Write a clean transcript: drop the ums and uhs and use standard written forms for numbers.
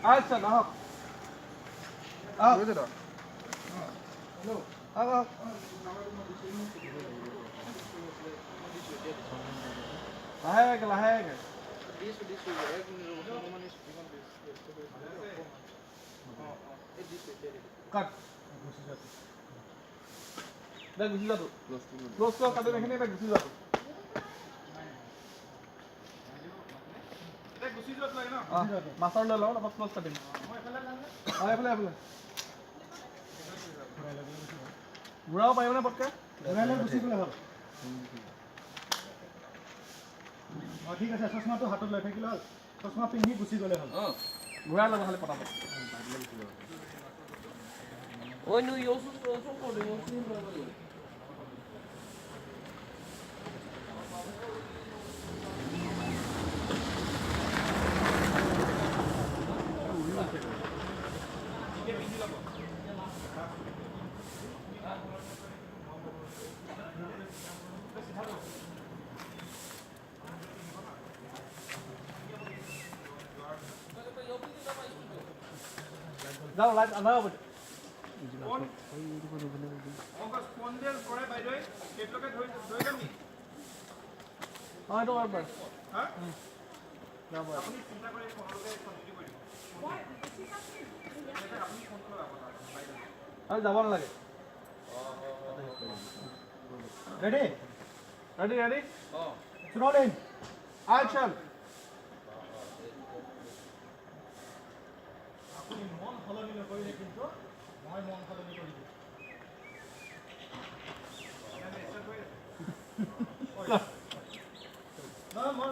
আচ্ছা নাহক বুঝলো লাহেকে লাহেকে কাট দেখ গুচি যাতো ক্লোজ কৰ কাটি এইখিনি দেখ গুচি যাতো দেখ গুচি যোৱাত লাগে ন মাছৰ লৈ লওঁ তাৰপৰা ক্লোজ কাটিম এইফালে এইফালে ঘূৰাব পাৰিবনে পটকে ঘূৰাই লৈ গুচি গ'লে হ'ল ঠিক আছে চশমাটো হাতত লৈ থাকিলে হ'ল চশমা পিন্ধি গুচি গ'লে হ'ল ঘূৰাই ল'ব খালি পটাপট Oi, no Yosu, eu sou foda, eu não sei. যাও লাইট আন্ধাৰ হ'ব যাব নালাগে ready ready ready rolling action আপুনি মন সলনি নকৰিলে কিন্তু মই মন সলনি কৰি দিম মই